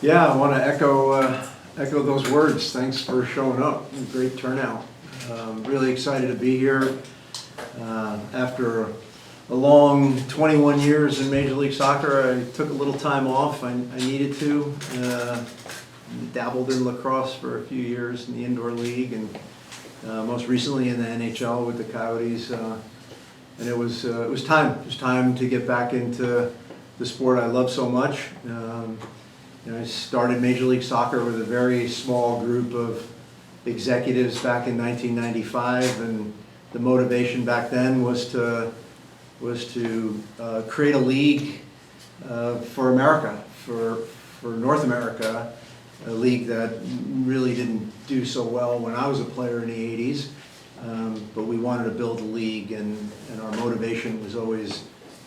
Yeah, I want to echo those words. Thanks for showing up. Great turnout. Really excited to be here. After a long 21 years in Major League Soccer, I took a little time off. I needed to. Dabbled in lacrosse for a few years in the indoor league, and most recently in the NHL with the Coyotes. And it was time. It was time to get back into the sport I love so much. I started Major League Soccer with a very small group of executives back in 1995, and the motivation back then was to create a league for America, for North America, a league that really didn't do so well when I was a player in the 80s, but we wanted to build a league, and our motivation was always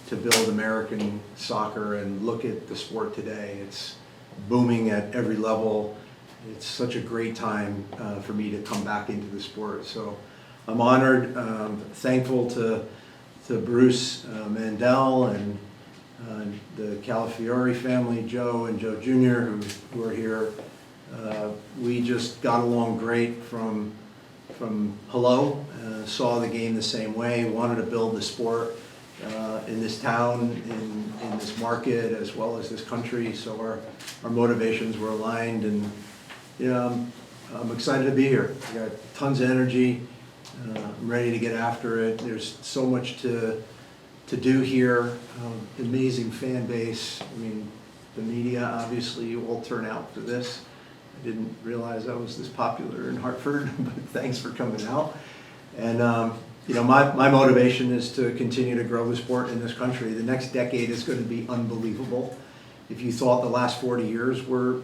to build American soccer and look at the sport today. It's booming at every level. It's such a great time for me to come back into the sport. So I'm honored, thankful to Bruce Mandel and the Calafiore family, Joe and Joe Jr., who are here. We just got along great from hello, saw the game the same way, wanted to build the sport in this town, in this market, as well as this country. So our motivations were aligned, and I'm excited to be here. I got tons of energy. I'm ready to get after it. There's so much to do here. Amazing fan base. I mean, the media, obviously, you all turn out for this. I didn't realize I was this popular in Hartford, but thanks for coming out. And my motivation is to continue to grow the sport in this country. The next decade is going to be unbelievable. If you thought the last 40 years were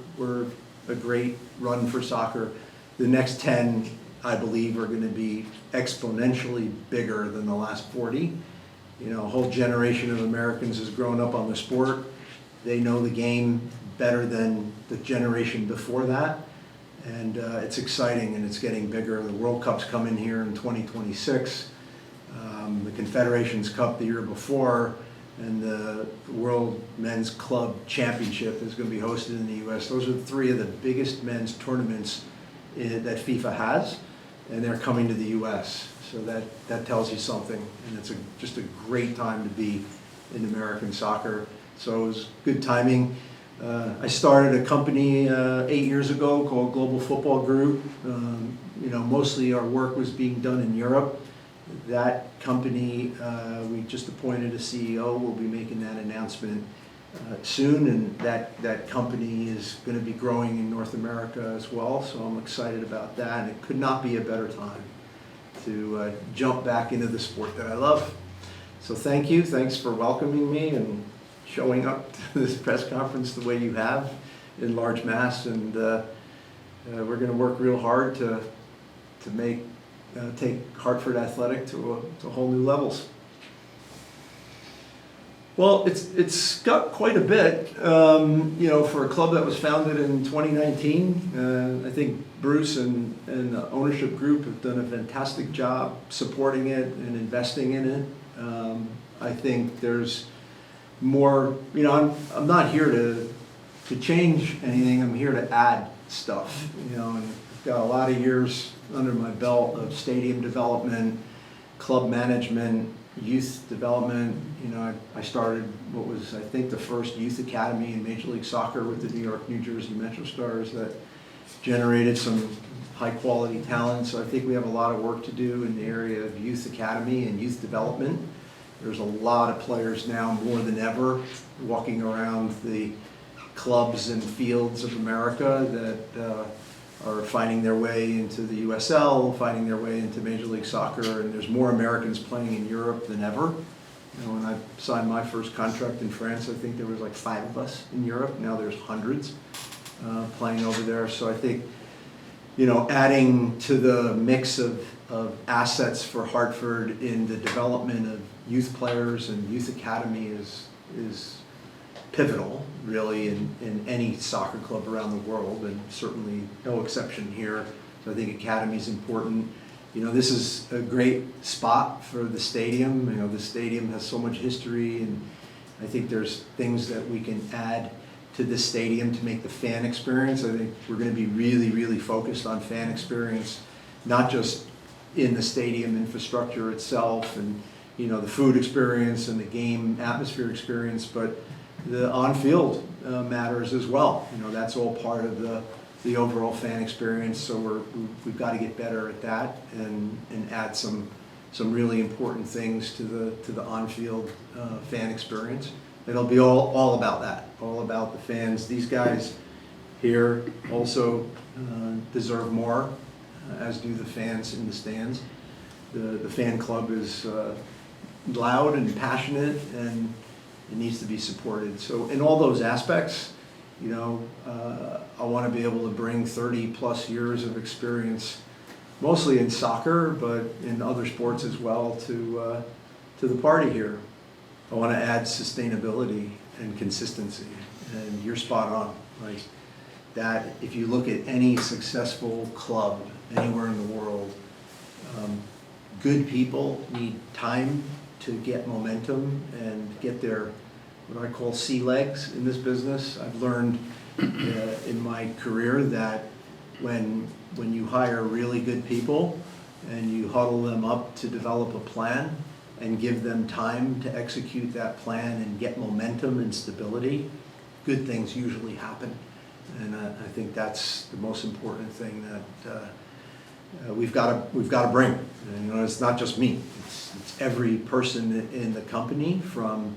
a great run for soccer, the next 10, I believe, are going to be exponentially bigger than the last 40. A whole generation of Americans has grown up on the sport. They know the game better than the generation before that. And it's exciting, and it's getting bigger. The World Cup's coming here in 2026. The Confederations Cup the year before, and the World Men's Club Championship is going to be hosted in the U.S. Those are three of the biggest men's tournaments that FIFA has, and they're coming to the U.S. So that tells you something, and it's just a great time to be in American soccer. So it was good timing. I started a company 8 years ago called Global Football Group. Mostly our work was being done in Europe. That company, we just appointed a CEO. We'll be making that announcement soon, and that company is going to be growing in North America as well. So I'm excited about that, and it could not be a better time to jump back into the sport that I love. So thank you. Thanks for welcoming me and showing up to this press conference the way you have in large mass, and we're going to work real hard to take Hartford Athletic to whole new levels. Well, it's got quite a bit, for a club that was founded in 2019. I think Bruce and the ownership group have done a fantastic job supporting it and investing in it. I think there's more, I'm not here to change anything. I'm here to add stuff, and I've got a lot of years under my belt of stadium development, club management, youth development. I started what was, I think, the first youth academy in Major League Soccer with the New York, New Jersey Metro Stars that generated some high quality talent. So I think we have a lot of work to do in the area of youth academy and youth development. There's a lot of players now, more than ever, walking around the clubs and fields of America that are finding their way into the USL, finding their way into Major League Soccer, and there's more Americans playing in Europe than ever. When I signed my first contract in France, I think there was like 5 of us in Europe. Now there's hundreds playing over there. So I think, adding to the mix of assets for Hartford in the development of youth players and youth academy is pivotal, really, in any soccer club around the world, and certainly no exception here. So I think academy is important. This is a great spot for the stadium. The stadium has so much history, and I think there's things that we can add to this stadium to make the fan experience. I think we're going to be really, really focused on fan experience, not just in the stadium infrastructure itself and, you know, the food experience and the game atmosphere experience, but the on-field matters as well. You know, that's all part of the overall fan experience. So we've got to get better at that and add some really important things to the on-field fan experience. It'll be all about that, all about the fans. These guys here also deserve more, as do the fans in the stands. The fan club is loud and passionate, and it needs to be supported. So in all those aspects, you know, I want to be able to bring 30 plus years of experience, mostly in soccer, but in other sports as well, to the party here. I want to add sustainability and consistency, and you're spot on. Like that, if you look at any successful club anywhere in the world, good people need time to get momentum and get their, what I call sea legs in this business. I've learned in my career that when you hire really good people and you huddle them up to develop a plan and give them time to execute that plan and get momentum and stability, good things usually happen. And I think that's the most important thing that we've got to bring. And, you know, it's not just me. It's every person in the company, from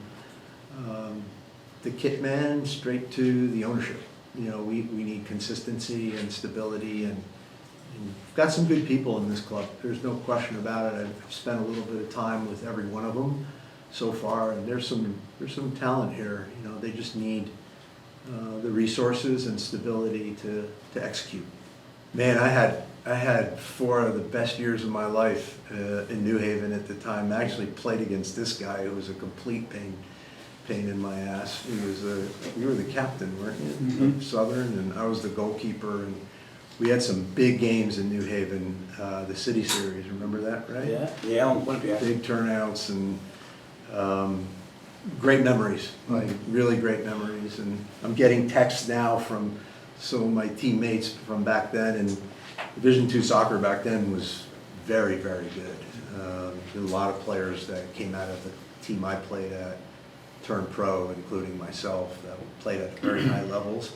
the kit man straight to the ownership. You know, we need consistency and stability, and we've got some good people in this club. There's no question about it. I've spent a little bit of time with every one of them so far, and there's some talent here. You know, they just need the resources and stability to execute. Man, I had 4 of the best years of my life in New Haven at the time. I actually played against this guy who was a complete pain in my ass. You were the captain, weren't you? Mm-hmm. Of Southern, and I was the goalkeeper, and we had some big games in New Haven, the City Series. Remember that, right? Yeah. Big turnouts and great memories, like really great memories. And I'm getting texts now from some of my teammates from back then, and Division II soccer back then was very, very good. There were a lot of players that came out of the team I played at, turned pro, including myself, that played at very high levels,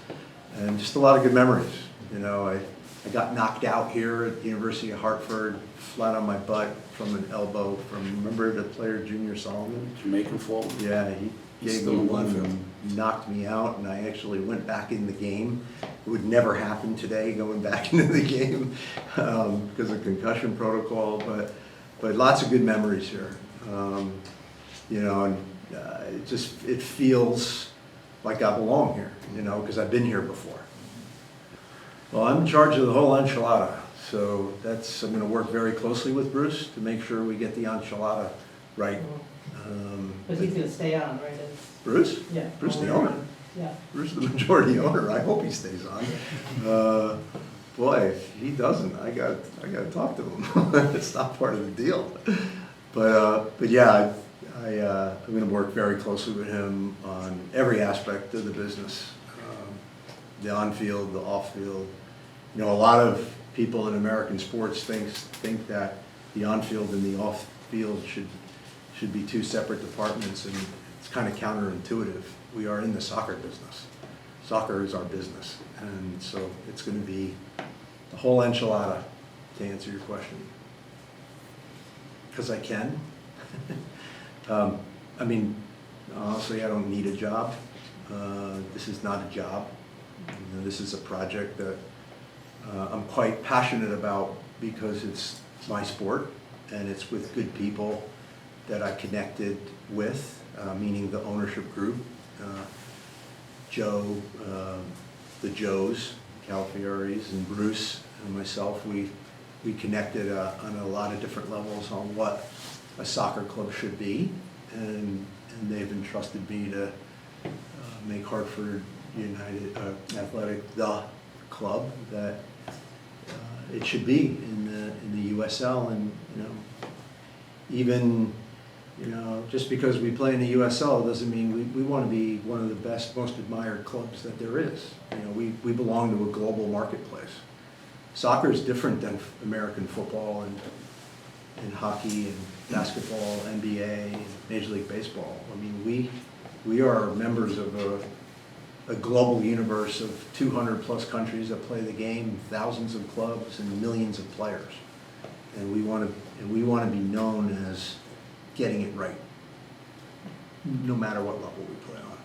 and just a lot of good memories. You know, I got knocked out here at the University of Hartford, flat on my butt from an elbow from, remember the player Junior Solomon? Jamaican forward. Yeah, he gave me one and knocked me out, and I actually went back in the game. It would never happen today, going back into the game because of concussion protocol, but lots of good memories here. You know, and it feels like I belong here, you know, because I've been here before. Well, I'm in charge of the whole enchilada, so I'm going to work very closely with Bruce to make sure we get the enchilada right. But he's gonna stay on, right? Bruce? Yeah. Bruce the owner. Yeah. Bruce the majority owner. I hope he stays on. Boy, if he doesn't, I got to talk to him. It's not part of the deal. But yeah, I'm going to work very closely with him on every aspect of the business, the on-field, the off-field. You know, a lot of people in American sports think that the on-field and the off-field should be 2 separate departments, and it's kind of counterintuitive. We are in the soccer business. Soccer is our business, and so it's going to be the whole enchilada, to answer your question. Because I can. I mean, honestly, I don't need a job. This is not a job. You know, this is a project that I'm quite passionate about because it's my sport and it's with good people that I connected with, meaning the ownership group. Joe, the Joes, Calafioris, and Bruce and myself, we connected on a lot of different levels on what a soccer club should be, and they've entrusted me to make Hartford United Athletic the club that it should be in the USL. And you know, even You know, just because we play in the USL doesn't mean we want to be one of the best, most admired clubs that there is. You know, we belong to a global marketplace. Soccer is different than American football and hockey and basketball, NBA, and Major League Baseball. I mean, we are members of a global universe of 200 plus countries that play the game, thousands of clubs and millions of players. And we want to be known as getting it right, no matter what level we play on.